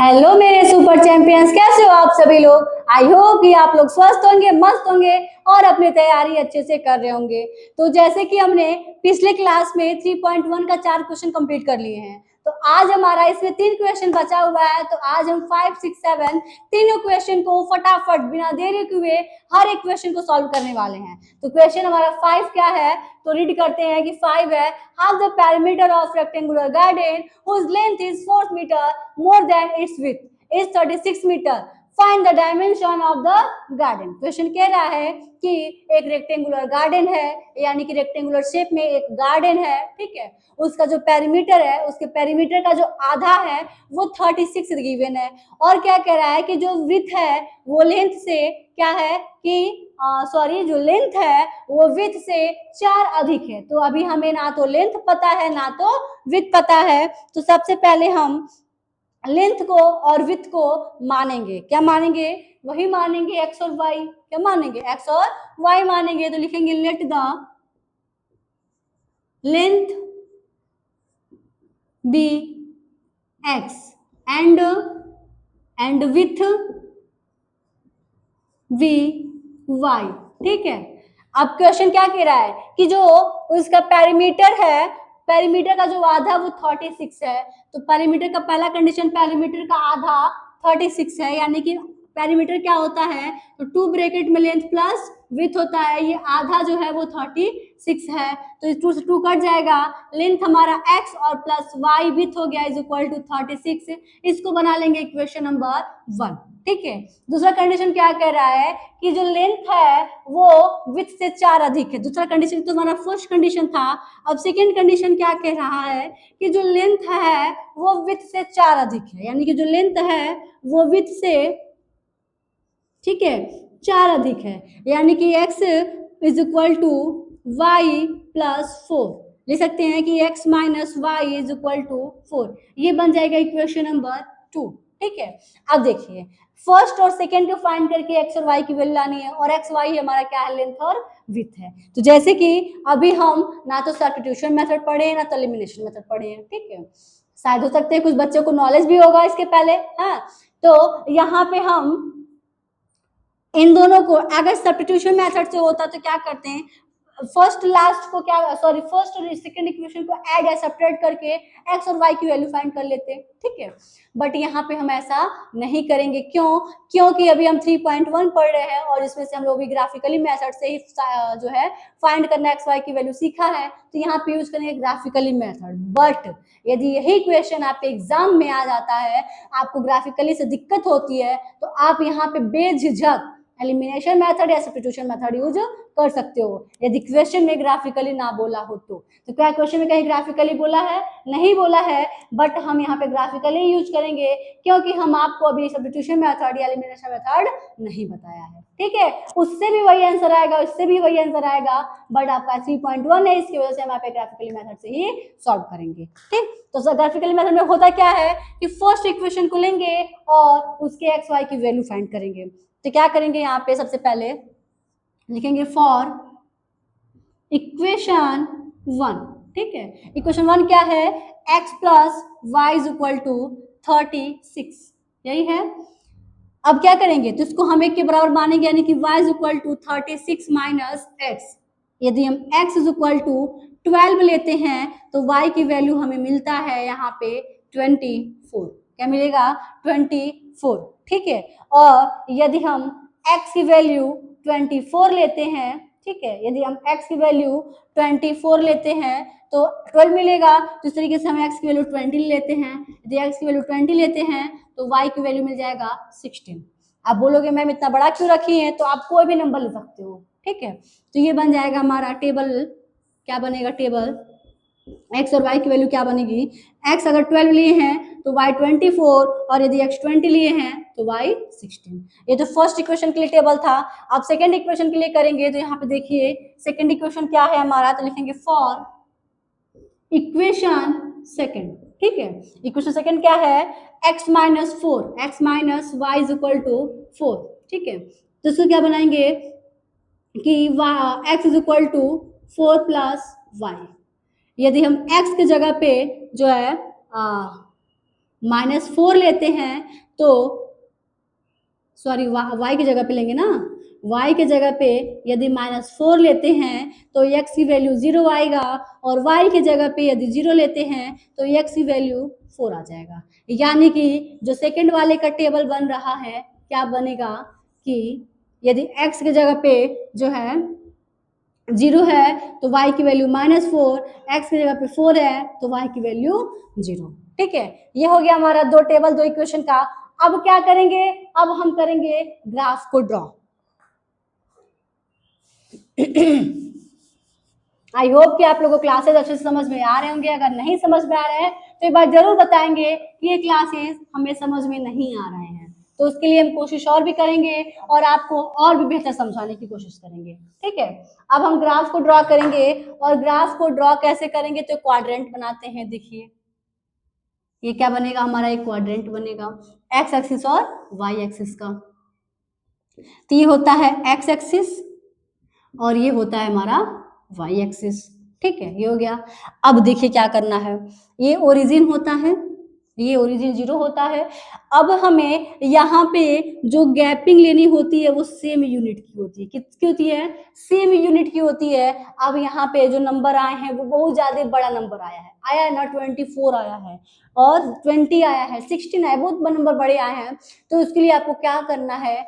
Hello मेरे super champions, कैसे हो आप सभी लोग। आई होप कि आप लोग स्वस्थ होंगे, मस्त होंगे और अपनी तैयारी अच्छे से कर रहे होंगे। तो जैसे कि हमने पिछले क्लास में 3.1 का 4 क्वेश्चन कंप्लीट कर लिए हैं, तो आज हमारा इसमें 3 क्वेश्चन बचा हुआ है। तो आज हम 5, 6, 7 तीनों क्वेश्चन को फटाफट बिना देरी हुए हर एक क्वेश्चन को सॉल्व करने वाले हैं। तो क्वेश्चन हमारा 5 क्या है, तो रीड करते हैं कि 5 है, half the perimeter of rectangular garden whose length is 4 meter more than its width is 36 meter. Find the dimension of the garden. Question कह रहा है कि एक रेक्टेंगुलर गार्डन है, यानी कि रेक्टेंगुलर शेप में एक गार्डन है, ठीक है। उसका जो पेरीमीटर है, उसके पेरीमीटर का जो आधा है वो 36 गिवन है। और क्या कह रहा है कि जो विड्थ है वो लेंथ से क्या है कि सॉरी जो लेंथ है वो विड्थ से 4 अधिक है। तो अभी हमें ना तो लेंथ पता है ना तो विड्थ पता है। तो सबसे पहले हम लेंथ को और विड्थ को मानेंगे। क्या मानेंगे? वही मानेंगे एक्स और वाई। क्या मानेंगे? एक्स और वाई मानेंगे। तो लिखेंगे let the length be X and width be Y. ठीक है। अब क्वेश्चन क्या कह रहा है कि जो उसका पेरीमीटर है, पेरीमीटर का जो आधा वो 36 है। तो पेरीमीटर का पहला कंडीशन, पेरीमीटर का आधा 36 है, यानी कि पेरीमीटर क्या होता है, तो 2 ब्रैकेट में लेंथ प्लस विड्थ होता है। ये आधा जो है वो 36 है, तो इस 2 से 2 कट जाएगा। लेंथ हमारा x और प्लस y विड्थ हो गया इज इक्वल टू 36। इसको बना लेंगे इक्वेशन नंबर 1। ठीक है। दूसरा कंडीशन क्या कह रहा है कि जो लेंथ है वो विड्थ से 4 अधिक है। दूसरा कंडीशन तो हमारा फर्स्ट कंडीशन था। अब सेकंड कंडीशन क्या कह रहा है कि जो लेंथ है वो विड्थ से 4 अधिक है, यानी कि जो लेंथ है वो विड्थ से, ठीक है, 4 अधिक है, यानी कि x is equal to Y plus 4। लिख सकते हैं कि x minus Y is equal to 4। ये बन जाएगा इक्वेशन नंबर 2। ठीक है। अब देखिए, फर्स्ट और सेकेंड को फाइंड करके x और y की वैल्यू लानी है, और x y हमारा क्या है, लेंथ और विड्थ है। तो जैसे कि अभी हम ना तो सब्स्टिट्यूशन मेथड पढ़े हैं ना तो एलिमिनेशन मेथड पढ़े हैं। ठीक है। शायद हो सकते हैं कुछ बच्चों को नॉलेज भी होगा इसके पहले। हाँ, तो यहाँ पे हम इन दोनों को, अगर सब्स्टिट्यूशन मेथड से होता तो क्या करते हैं, फर्स्ट लास्ट को क्या, सॉरी फर्स्ट और सेकंड इक्वेशन को ऐड या सब्ट्रैक्ट करके x और y की वैल्यू फाइंड कर लेते हैं। ठीक है। बट यहाँ पे हम ऐसा नहीं करेंगे। क्यों? क्योंकि अभी हम 3.1 पढ़ रहे हैं और इसमें से हम लोग भी ग्राफिकली मेथड से ही जो है फाइंड करना x y की वैल्यू सीखा है, तो यहाँ पे यूज करेंगे ग्राफिकली मेथड। बट यदि यही क्वेश्चन आपके एग्जाम में आ जाता है, आपको ग्राफिकली से दिक्कत होती है, तो आप यहाँ पे बेझिझक एलिमिनेशन मेथड या सब्स्टिट्यूशन मेथड यूज कर सकते हो, यदि क्वेश्चन में ग्राफिकली ना बोला हो तो। क्या क्वेश्चन में कहीं ग्राफिकली बोला है? नहीं बोला है, बट हम यहाँ पे ग्राफिकली यूज करेंगे क्योंकि हम आपको अभी सब्स्टिट्यूशन मेथड या एलिमिनेशन मेथड नहीं बताया है। ठीक है। उससे भी वही आंसर आएगा, उससे भी वही आंसर आएगा, बट आपका 3.1 है, इसकी वजह से हम यहाँ पे ग्राफिकली मेथड से ही सॉल्व करेंगे। ठीक। तो ग्राफिकली मेथड में होता क्या है कि फर्स्ट इक्वेशन को लेंगे और उसके एक्स वाई की वैल्यू फाइंड करेंगे। तो क्या करेंगे, यहाँ पे सबसे पहले लिखेंगे फॉर इक्वेशन 1। ठीक है। इक्वेशन 1 क्या है, x plus Y is equal to 36, यही है। अब क्या करेंगे, तो इसको हम एक के बराबर मानेंगे, यानी कि y is equal to 36 minus X. यदि हम x इज इक्वल टू 12 लेते हैं तो y की वैल्यू हमें मिलता है यहाँ पे 24। क्या मिलेगा? 24। ठीक है। और यदि हम x की वैल्यू 24 लेते हैं, ठीक है, यदि हम x की वैल्यू 24 लेते हैं तो 12 मिलेगा। तो इस तरीके से हम x की वैल्यू 20 लेते हैं, यदि x की वैल्यू 20 लेते हैं तो y की वैल्यू मिल जाएगा 16। आप बोलोगे मैम इतना बड़ा क्यों रखी है, तो आप कोई भी नंबर ले सकते हो। ठीक है। तो ये बन जाएगा हमारा टेबल। क्या बनेगा टेबल? x और y की वैल्यू क्या बनेगी, x अगर 12 लिए हैं तो y 24, और यदि x 20 लिए हैं तो y 16। ये तो फर्स्ट इक्वेशन के लिए टेबल था। अब सेकंड इक्वेशन के लिए करेंगे, तो यहाँ पे देखिए सेकंड इक्वेशन क्या है हमारा, तो लिखेंगे फॉर इक्वेशन सेकंड। ठीक है। इक्वेशन सेकंड क्या है, x minus 4, X minus Y is equal to 4। ठीक है। तो इसको क्या बनाएंगे कि x is equal to 4 plus Y. यदि हम x की जगह पे जो है -4 लेते हैं तो सॉरी y की जगह पे लेंगे ना, y के जगह पे यदि -4 लेते हैं तो x की वैल्यू 0 आएगा, और y की जगह पे यदि 0 लेते हैं तो x की वैल्यू 4 आ जाएगा। यानी कि जो सेकंड वाले का टेबल बन रहा है क्या बनेगा कि यदि x की जगह पे जो है 0 है तो y की वैल्यू -4, x की जगह पे 4 है तो y की वैल्यू 0। ठीक है, ये हो गया हमारा दो टेबल दो इक्वेशन का। अब क्या करेंगे, अब हम करेंगे ग्राफ को ड्रॉ। आई होप कि आप लोगों को क्लासेस अच्छे से समझ में आ रहे होंगे। अगर नहीं समझ में आ रहे हैं तो एक बार जरूर बताएंगे कि ये क्लासेस हमें समझ में नहीं आ रहे हैं, तो उसके लिए हम कोशिश और भी करेंगे और आपको और भी बेहतर समझाने की कोशिश करेंगे। ठीक है, अब हम ग्राफ को ड्रॉ करेंगे, और ग्राफ को ड्रॉ कैसे करेंगे तो क्वाड्रेंट बनाते हैं। देखिए ये क्या बनेगा, हमारा एक क्वाड्रेंट बनेगा एक्स एक्सिस और वाई एक्सिस का। तो ये होता है एक्स एक्सिस और ये होता है हमारा वाई एक्सिस। ठीक है, ये हो गया। अब देखिए क्या करना है, ये ओरिजिन होता है, ये ओरिजिन 0 होता है। अब हमें यहाँ पे जो गैपिंग लेनी होती है वो सेम यूनिट की होती है। कितनी होती है, सेम यूनिट की होती है। अब यहाँ पे जो नंबर आए हैं वो बहुत ज्यादा बड़ा नंबर आया है ना, 24 आया है और 20 आया है, 16 आया, बहुत नंबर बड़े आए हैं। तो उसके लिए आपको क्या करना है,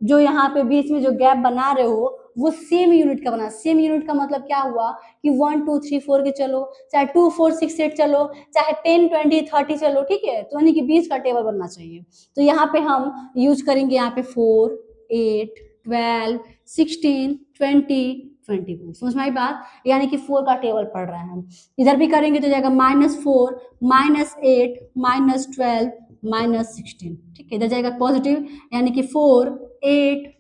जो यहाँ पे बीच में जो गैप बना रहे हो वो सेम यूनिट का बना। सेम यूनिट का मतलब क्या हुआ कि 1 2 3 4 के चलो, चाहे 2 4 6 8 चलो, चाहे 10 20 30 चलो। ठीक है, तो यानी कि 20 का टेबल बनना चाहिए। तो यहाँ पे हम यूज करेंगे यहाँ पे 4 8 12 16 20 24। समझ में आई बात, यानी कि 4 का टेबल पढ़ रहे हैं हम। इधर भी करेंगे तो जाएगा -4 -8 -12 -16। ठीक है, इधर जाएगा पॉजिटिव, यानी कि 4 8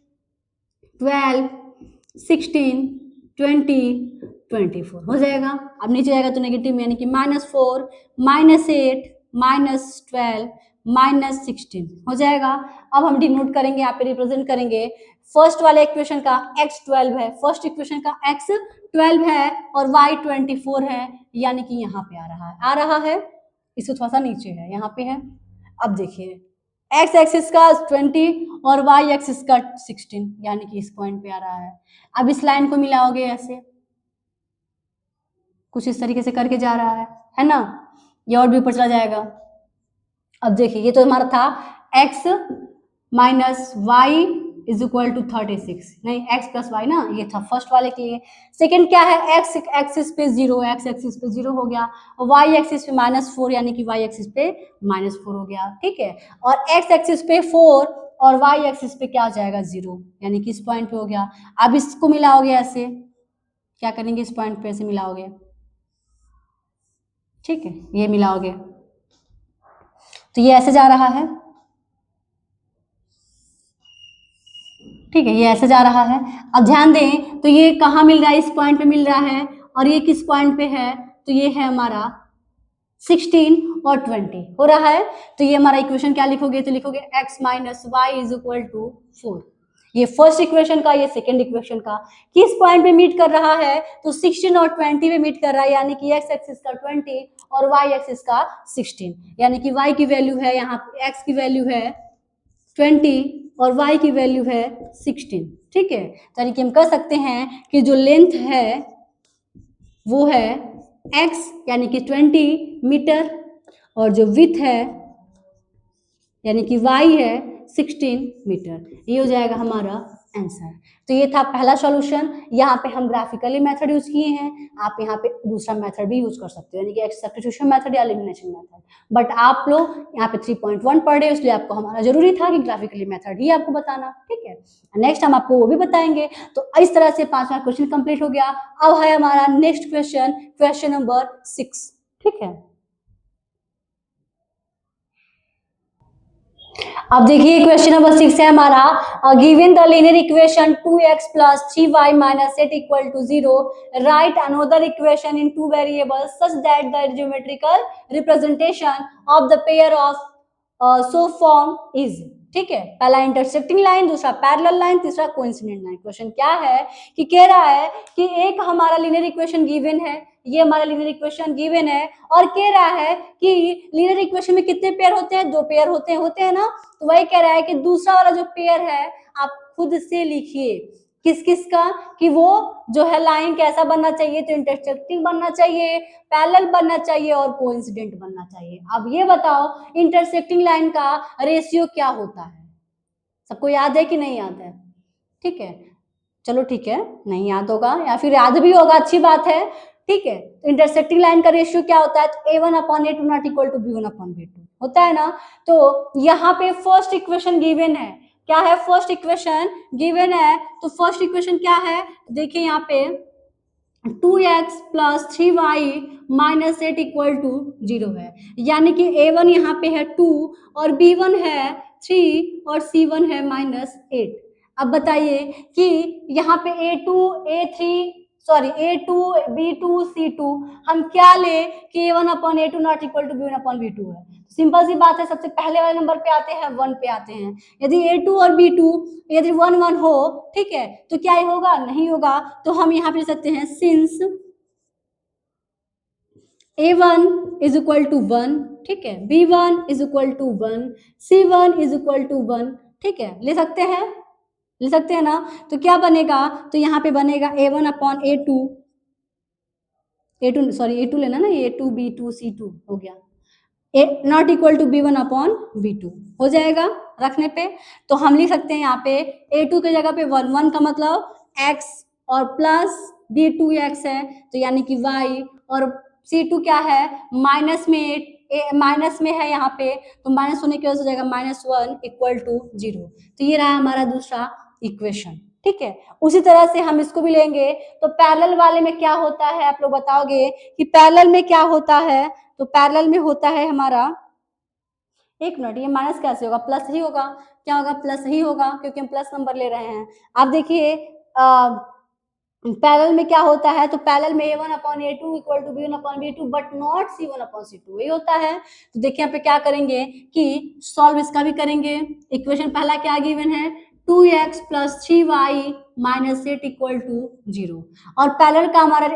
12 16 20 24 हो जाएगा। अब नीचे जाएगा तो नेगेटिव, यानी कि -4 -8 -12 -16 हो जाएगा। अब हम डिनोट करेंगे, यहाँ पे रिप्रेजेंट करेंगे फर्स्ट वाले इक्वेशन का x12 है, फर्स्ट इक्वेशन का x12 है और y24 है, यानी कि यहाँ पे आ रहा है। इससे थोड़ा सा नीचे है, यहाँ पे है। अब देखिए x एक्सिस का 20 और y एक्सिस का 16, यानी कि इस पॉइंट पे आ रहा है। अब इस लाइन को मिलाओगे ऐसे, कुछ इस तरीके से करके जा रहा है ना, ये और भी ऊपर चला जाएगा। अब देखिए ये तो हमारा था x minus Y is equal to 36, नहीं x प्लस वाई ना, ये था फर्स्ट वाले के लिए। सेकंड क्या है, x एक्सिस पे 0, x एक्सिस पे 0 हो गया, और y एक्सिस पे -4, यानी कि y एक्सिस पे -4 हो गया। ठीक है, और x एक्सिस पे 4 और y एक्सिस पे क्या हो जाएगा 0, यानी कि इस पॉइंट पे हो गया। अब इसको मिलाओगे ऐसे, क्या करेंगे, इस पॉइंट पे ऐसे मिलाओगे। ठीक है, ये मिलाओगे तो ये ऐसे जा रहा है। ठीक है, ये ऐसे जा रहा है। अब ध्यान दें तो ये कहाँ मिल रहा है, इस पॉइंट पे मिल रहा है, और ये किस पॉइंट पे है, तो ये है हमारा 16 और 20 हो रहा है। तो ये हमारा इक्वेशन क्या लिखोगे, तो लिखोगे x minus Y is equal to 4। ये फर्स्ट इक्वेशन का, ये सेकेंड इक्वेशन का किस पॉइंट पे मीट कर रहा है, तो 16 और 20 पे मीट कर रहा है, यानी कि x एक्सिस का 20 और y एक्सिस का 16, यानी कि y की वैल्यू है, यहाँ x की वैल्यू है 20 और y की वैल्यू है 16। ठीक है, यानी कि हम कह सकते हैं कि जो लेंथ है वो है x यानी कि 20 मीटर, और जो विड्थ है यानी कि y है 16 मीटर। ये हो जाएगा हमारा आंसर। तो ये था पहला सॉल्यूशन। यहाँ पे हम ग्राफिकली मेथड यूज किए हैं, आप यहाँ पे दूसरा मेथड भी यूज कर सकते हो, यानी कि सब्स्टिट्यूशन मेथड या एलिमिनेशन मेथड। बट आप लोग यहाँ पे 3.1 पढ़ रहे हो, इसलिए आपको हमारा जरूरी था कि ग्राफिकली मेथड ही आपको बताना। ठीक है, नेक्स्ट हम आपको वो भी बताएंगे। तो इस तरह से 5वां क्वेश्चन कंप्लीट हो गया। अब है हमारा नेक्स्ट क्वेश्चन, क्वेश्चन नंबर 6। ठीक है, अब देखिए क्वेश्चन नंबर 6 है हमारा, given the linear equation 2x plus 3y minus 8 equal to 0, write another equation in two variables such that the geometrical representation of the pair of so form is। ठीक है, पहला intersecting line, दूसरा parallel line, तीसरा coincident line. Question क्या है कि कह रहा है कि एक हमारा लीनियर इक्वेशन गिवन है, ये हमारा लीनियर इक्वेशन गिवन है, और कह रहा है कि लीनियर इक्वेशन में कितने पेयर होते हैं, 2 पेयर होते हैं ना। तो वही कह रहा है कि दूसरा वाला जो पेयर है आप खुद से लिखिए, किस किस का, कि वो जो है लाइन कैसा बनना चाहिए, तो इंटरसेक्टिंग बनना चाहिए, पैरेलल बनना चाहिए और कोइंसिडेंट बनना चाहिए। अब ये बताओ इंटरसेक्टिंग लाइन का रेशियो क्या होता है, सबको याद है कि नहीं याद है? ठीक है, चलो ठीक है, नहीं याद होगा या फिर याद भी होगा, अच्छी बात है। ठीक है, तो इंटरसेक्टिंग लाइन का रेशियो क्या होता है, तो a1/a2 not equal to b1/b2 होता है ना। तो यहाँ पे फर्स्ट इक्वेशन गिवन है, क्या है, फर्स्ट इक्वेशन गिवन है। तो फर्स्ट इक्वेशन क्या है, देखिए यहाँ पे 2x + 3y - 8 = 0 है, यानी कि a1 यहाँ पे है 2 और b1 है 3 और c1 है -8। अब बताइए कि यहाँ पे a2 b2 c2 हम क्या ले कि a1/a2 not equal to b1/b2 है। सिंपल सी बात है, सबसे पहले वाले नंबर पे आते हैं, 1 पे आते हैं। यदि a2 और b2 यदि 1 1 हो, ठीक है, तो क्या होगा, नहीं होगा। तो हम यहाँ पे लिख सकते हैं since a1 is equal to 1, ठीक है, b1 is equal to 1, c1 is equal to 1, ठीक है, ले सकते हैं ना। तो क्या बनेगा, तो यहाँ पे बनेगा a1/a2 a2 लेना ना, a2 b2 c2 हो गया, नॉट इक्वल टू b1/b2 हो जाएगा रखने पे। तो हम लिख सकते हैं यहाँ पे a2 की जगह पे 1 1 का मतलब x और प्लस b2x है, तो यानी कि y, और c2 क्या है, माइनस में है यहाँ पे, तो माइनस होने की वजह से हो जाएगा -1 इक्वल टू 0। तो ये रहा हमारा दूसरा इक्वेशन, ठीक है। उसी तरह से हम इसको भी लेंगे, तो पैरेलल वाले में क्या होता है, आप लोग बताओगे कि पैरेलल में क्या होता है। तो पैरेलल में होता है हमारा, एक मिनट, ये माइनस कैसे होगा, प्लस ही होगा, क्या होगा, प्लस ही होगा, क्योंकि हम प्लस नंबर ले रहे हैं। आप देखिए पैरेलल में क्या होता है, तो पैरेलल में a1/a2 equal to b1/b2 but not c1/c2 वही होता है। तो देखिए यहाँ पे क्या करेंगे कि सॉल्व इसका भी करेंगे। इक्वेशन पहला क्या गिवन है, 2x + 3y - 8 = 0, और पैरेलल का हमारा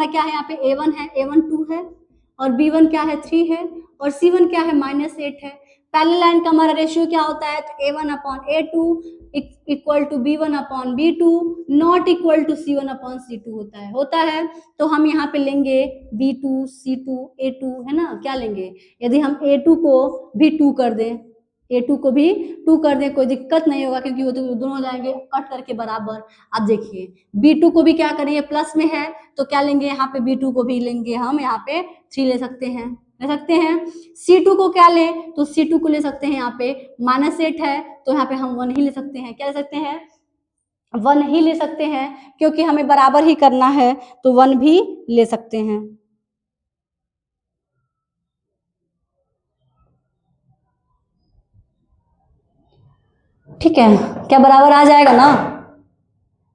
क्या है, यहाँ पे a1 है, a1 2 है, और b1 क्या है, 3 है, और c1 क्या है, -8 है। पैरेलल लाइन का हमारा रेशियो क्या होता है, तो a1/a2 equal to b1/b2 not equal to c1/c2 होता है। तो हम यहाँ पे लेंगे b2 c2 a2 है ना, क्या लेंगे, यदि हम a2 को भी 2 कर दें, कोई दिक्कत नहीं होगा, क्योंकि वो तो दोनों हो जाएंगे कट करके बराबर। अब देखिए b2 को भी क्या करेंगे, प्लस में है, तो क्या लेंगे, यहाँ पे b2 को भी लेंगे हम, यहाँ पे 3 ले सकते हैं। c2 को क्या ले, तो c2 को ले सकते हैं यहाँ पे -8 है, तो यहाँ पे हम 1 ही ले सकते हैं, क्या ले सकते हैं, 1 ही ले सकते हैं, क्योंकि हमें बराबर ही करना है, तो 1 भी ले सकते हैं। ठीक है, क्या बराबर आ जाएगा ना,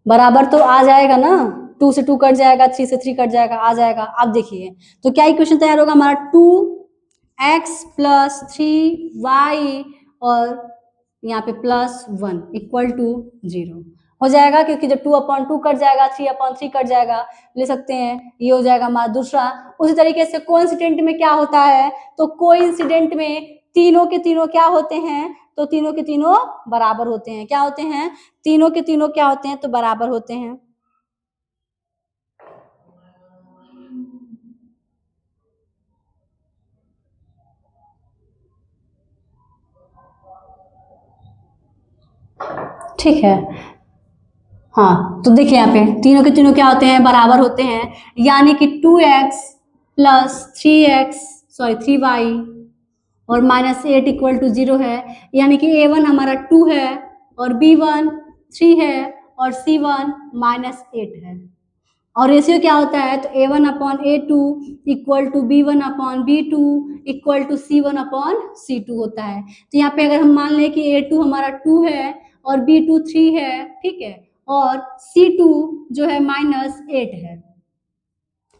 बराबर तो आ जाएगा ना, 2 से 2 कट जाएगा, 3 से 3 कट जाएगा, आ जाएगा। अब देखिए तो क्या इक्वेशन तैयार होगा हमारा, 2x + 3y और यहाँ पे +1 इक्वल टू 0 हो जाएगा, क्योंकि जब 2/2 कट जाएगा, 3/3 कट जाएगा, ले सकते हैं, ये हो जाएगा हमारा दूसरा। उसी तरीके से कोइंसिडेंट में क्या होता है, तो कोइंसिडेंट में तीनों के तीनों क्या होते हैं, तो तीनों के तीनों बराबर होते हैं, क्या होते हैं, तीनों के तीनों क्या होते हैं, तो बराबर होते हैं। ठीक है, हाँ, तो देखिए यहाँ पे तीनों के तीनों क्या होते हैं, बराबर होते हैं, यानी कि 2x + 3y और -8 इक्वल टू 0 है, यानी कि a1 हमारा 2 है और b1 3 है और c1 -8 है। और रेशियो क्या होता है, तो a1/a2 equal to b1/b2 equal to c1/c2 होता है। तो यहाँ पे अगर हम मान लें कि a2 हमारा 2 है और b2 3 है, ठीक है, और c2 जो है -8 है,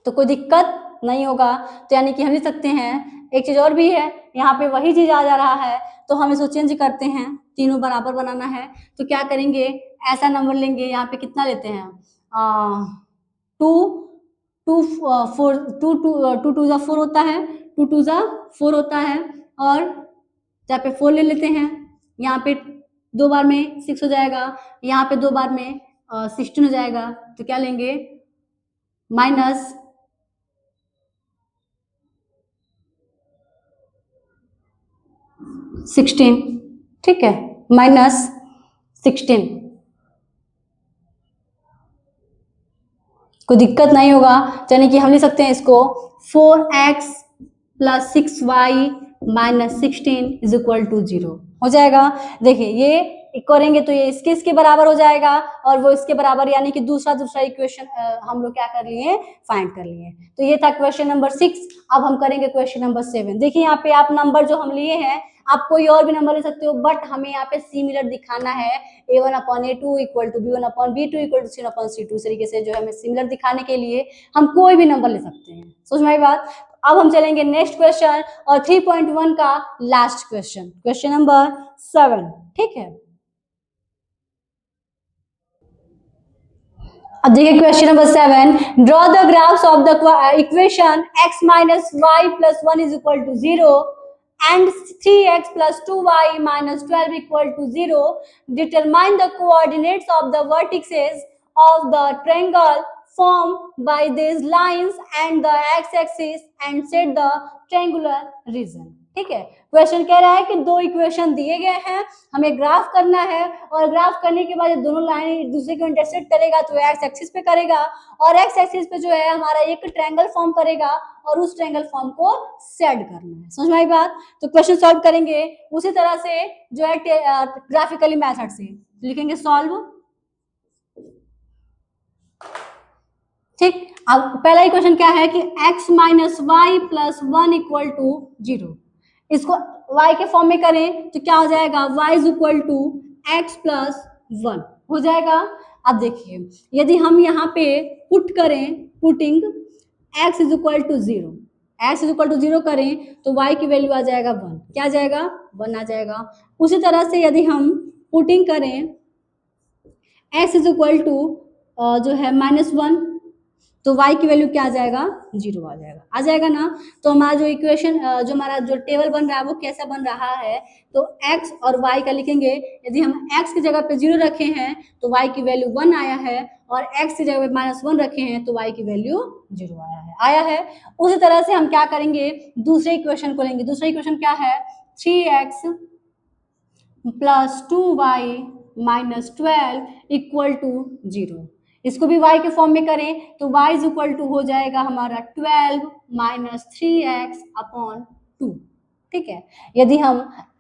तो कोई दिक्कत नहीं होगा। तो यानी कि हम लिख सकते हैं एक चीज और भी है, यहाँ पे वही चीज आ जा रहा है, तो हम इसको चेंज करते हैं, तीनों बराबर बनाना है। तो क्या करेंगे, ऐसा नंबर लेंगे, यहाँ पे कितना लेते हैं, 2 टू जा 4 होता है, 2 टू जा 4 होता है, और यहाँ पे 4 ले लेते हैं, यहाँ पे 2 बार में 6 हो जाएगा, यहाँ पे 2 बार में 16 हो जाएगा। तो क्या लेंगे, माइनस 16, ठीक है, माइनस 16। कोई दिक्कत नहीं होगा, यानी कि हम लिख सकते हैं इसको 4x plus 6y minus 16 is equal to 0 हो जाएगा। देखिए ये करेंगे तो ये इसके बराबर हो जाएगा, और वो इसके बराबर, यानी कि दूसरा इक्वेशन हम लोग क्या कर लिए, फाइंड कर लिए। तो ये था क्वेश्चन नंबर 6। अब हम करेंगे क्वेश्चन नंबर 7। देखिए यहाँ पे आप नंबर जो हम लिए हैं, आप कोई और भी नंबर ले सकते हो, बट हमें यहाँ पे सिमिलर दिखाना है, a1/a2 equal to b1/b2 equal to c1/c2। इस तरीके से जो है हमें सिमिलर दिखाने के लिए हम कोई भी नंबर ले सकते हैं। समझ में आई बात। अब हम चलेंगे नेक्स्ट क्वेश्चन, और 3.1 का लास्ट क्वेश्चन, क्वेश्चन नंबर 7, ठीक है। अब देखिए question number 7, draw the graphs of the equation x minus Y plus 1 is equal to 0 and 3x plus 2y minus 12 equal to 0. Determine the coordinates of the vertices of the triangle formed by these lines and the x-axis and set the triangular region. ठीक है, question कह रहा है कि दो equation दिए गए हैं, हमें ग्राफ करना है, और ग्राफ करने के बाद दोनों लाइन एक दूसरे को इंटरसेक्ट करेगा तो एक्स एक्सिस पे करेगा, और एक्स एक्सिस पे जो है हमारा एक ट्रायंगल फॉर्म करेगा, और उस ट्रायंगल फॉर्म को सेट करना है। समझ में आई बात। तो क्वेश्चन सॉल्व करेंगे उसी तरह से जो है ग्राफिकली मेथड से लिखेंगे सॉल्व, ठीक। अब पहला इक्वेशन क्या है कि x minus Y plus 1 equal to 0, इसको y के फॉर्म में करें तो क्या हो जाएगा, y is equal to X plus 1 हो जाएगा। अब देखिए यदि हम यहाँ पे पुट करें, putting x is equal to 0, x is equal to 0 करें तो y की वैल्यू आ जाएगा 1, क्या आ जाएगा, 1 आ जाएगा। उसी तरह से यदि हम पुटिंग करें x इज इक्वल टू जो है -1, तो y की वैल्यू क्या आ जाएगा, 0 आ जाएगा ना। तो हमारा जो इक्वेशन जो हमारा जो टेबल बन रहा है वो कैसा बन रहा है, तो x और y का लिखेंगे। यदि हम x की जगह पे 0 रखे हैं तो y की वैल्यू 1 आया है, और x की जगह पे -1 रखे हैं तो y की वैल्यू 0 आया है। उसी तरह से हम क्या करेंगे, दूसरे इक्वेशन को लेंगे। दूसरा इक्वेशन क्या है, 3x plus 2y minus 12 equal to 0, इसको भी y के फॉर्म में करें तो y इज इक्वल टू हो जाएगा हमारा 12 माइनस 3x अपॉन 2, ठीक है। यदि हम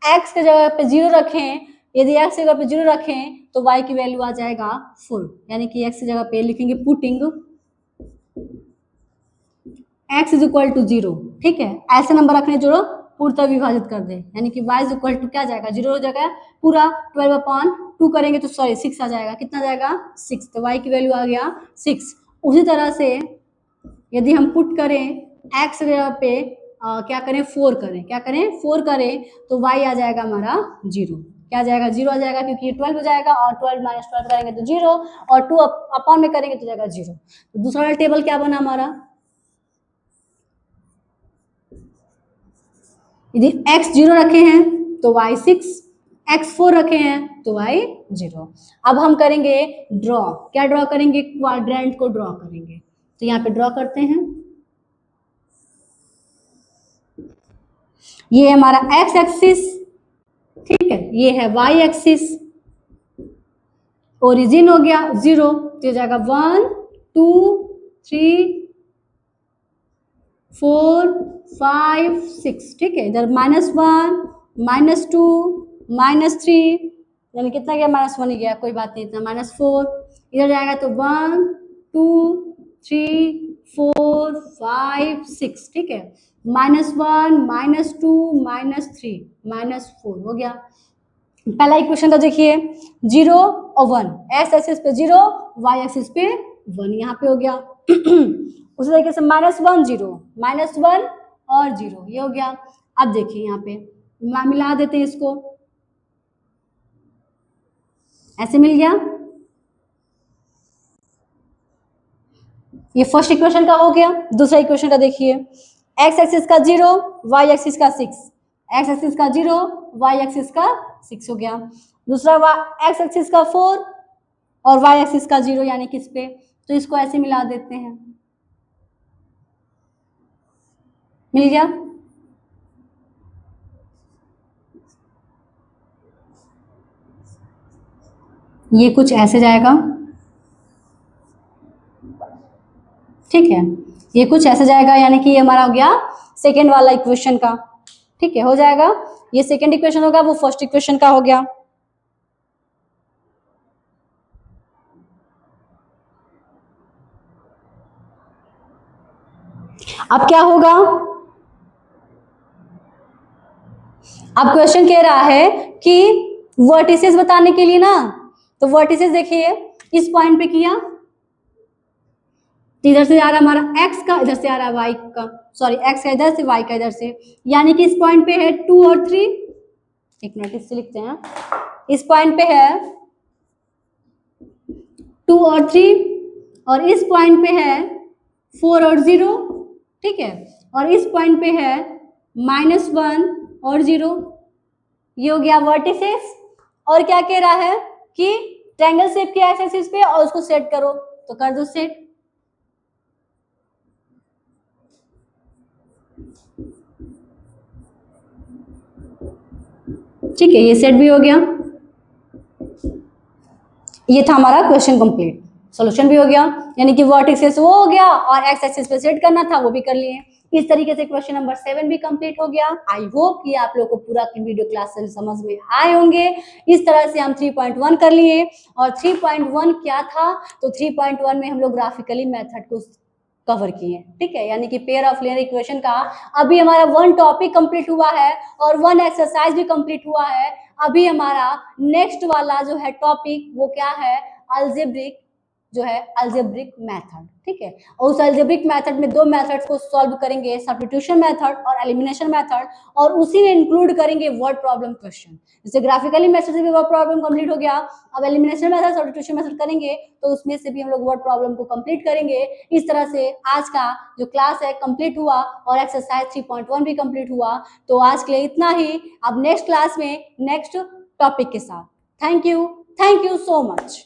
x के जगह पे 0 रखें, यदि x की जगह पे 0 रखें तो y की वैल्यू आ जाएगा 4, यानी कि x की जगह पे लिखेंगे putting x is equal to 0, ठीक है। ऐसे नंबर रखने जो पूर्णतः विभाजित कर दे, यानी कि y इज इक्वल टू क्या जाएगा, 0 हो जाएगा पूरा, 12 अपॉन 2 करेंगे तो सॉरी 6 आ जाएगा, कितना जाएगा 6, तो y की वैल्यू आ गया 6। उसी तरह से यदि हम पुट करें x जगह पे क्या करें 4 करें, क्या करें 4 करें तो y आ जाएगा हमारा 0, क्या आ जाएगा 0 आ जाएगा, क्योंकि ये 12 हो जाएगा, और 12 माइनस 12 करेंगे तो 0, और 2 अपॉन में करेंगे तो जाएगा 0। तो दूसरा वाला टेबल क्या बना हमारा, यदि x 0 रखे हैं तो y 6, x 4 रखे हैं तो y 0। अब हम करेंगे ड्रॉ, क्या ड्रॉ करेंगे, क्वाड्रेंट को ड्रॉ करेंगे। तो यहाँ पे ड्रॉ करते हैं, ये हमारा x एक्सिस, ठीक है, ये है y एक्सिस, ओरिजिन हो गया 0, तो जाएगा 1 2 3 4 5 6, ठीक है। इधर -1 -2 -3, यानी कितना गया, -1 ही गया, कोई बात नहीं, इतना -4, इधर जाएगा तो 1 2 3 4 5 6, ठीक है। -1 -2 -3 -4 हो गया। पहला इक्वेशन का देखिए 0 और 1, एक्स एक्सिस पे 0, वाई एक्सिस पे 1, यहाँ पे हो गया। उसी तरीके से -1 0 -1 और 0, ये हो गया। अब देखिए यहाँ पे मिला देते हैं इसको, ऐसे मिल गया। ये फर्स्ट इक्वेशन का हो गया। दूसरा इक्वेशन का देखिए, एक्स एक्सिस का 0, वाई एक्सिस का 6, एक्स एक्सिस का 0, वाई एक्सिस का 6 हो गया। दूसरा एक्स एक्सिस का 4 और वाई एक्सिस का 0, यानी किस पे, तो इसको ऐसे मिला देते हैं, मिल गया। ये कुछ ऐसे जाएगा, ठीक है, ये कुछ ऐसे जाएगा, यानी कि ये हमारा हो गया सेकेंड वाला इक्वेशन का, ठीक है, हो जाएगा। ये सेकेंड इक्वेशन होगा, वो फर्स्ट इक्वेशन का हो गया। अब क्या होगा, अब क्वेश्चन कह रहा है कि वर्टिसेस बताने के लिए ना, तो वर्टिसेस देखिए, इस पॉइंट पे किया, इधर से आ रहा हमारा x का, इधर से आ रहा y का, सॉरी x का इधर से, y का इधर से, यानी कि इस पॉइंट पे है 2 और 3, एक मिनट इससे लिखते हैं, इस पॉइंट पे है 2 और 3, और इस पॉइंट पे है 4 और 0, ठीक है, और इस पॉइंट पे है -1 और 0, ये हो गया वर्टिसेस। और क्या कह रहा है कि ट्रायंगल शेप के एक्स एक्सिस पे और उसको सेट करो, तो कर दो सेट, ठीक है, ये सेट भी हो गया। ये था हमारा क्वेश्चन कंप्लीट, सॉल्यूशन भी हो गया, यानी कि वर्टिसेस वो हो गया और एक्स एक्सिस पे सेट करना था वो भी कर लिए। इस तरीके से क्वेश्चन नंबर 7 भी कंप्लीट हो गया। आई होप कि आप लोगों को पूरा वीडियो क्लास समझ में आए होंगे। इस तरह से हम 3.1 कर लिए, और 3.1 क्या था, तो 3.1 में हम लोग ग्राफिकली मेथड को कवर किए, ठीक है, यानी कि पेयर ऑफ लीनियर इक्वेशन का अभी हमारा 1 टॉपिक कंप्लीट हुआ है और 1 एक्सरसाइज भी कंप्लीट हुआ है। अभी हमारा नेक्स्ट वाला जो है टॉपिक वो क्या है, अलजेब्रिक, जो है अलजेब्रिक मेथड, ठीक है, और उस अलजेब्रिक मेथड में 2 मेथड्स को सॉल्व करेंगे, सब्स्टिट्यूशन मेथड और एलिमिनेशन मेथड, और उसी में इंक्लूड करेंगे वर्ड प्रॉब्लम क्वेश्चन। जैसे ग्राफिकली मेथड से भी वर्ड प्रॉब्लम कंप्लीट हो गया, अब एलिमिनेशन मेथड सब्स्टिट्यूशन मेथड करेंगे तो उसमें से भी हम लोग वर्ड प्रॉब्लम को कंप्लीट करेंगे। इस तरह से आज का जो क्लास है कंप्लीट हुआ और एक्सरसाइज 3.1 भी कंप्लीट हुआ। तो आज के लिए इतना ही, अब नेक्स्ट क्लास में नेक्स्ट टॉपिक के साथ। Thank you so much.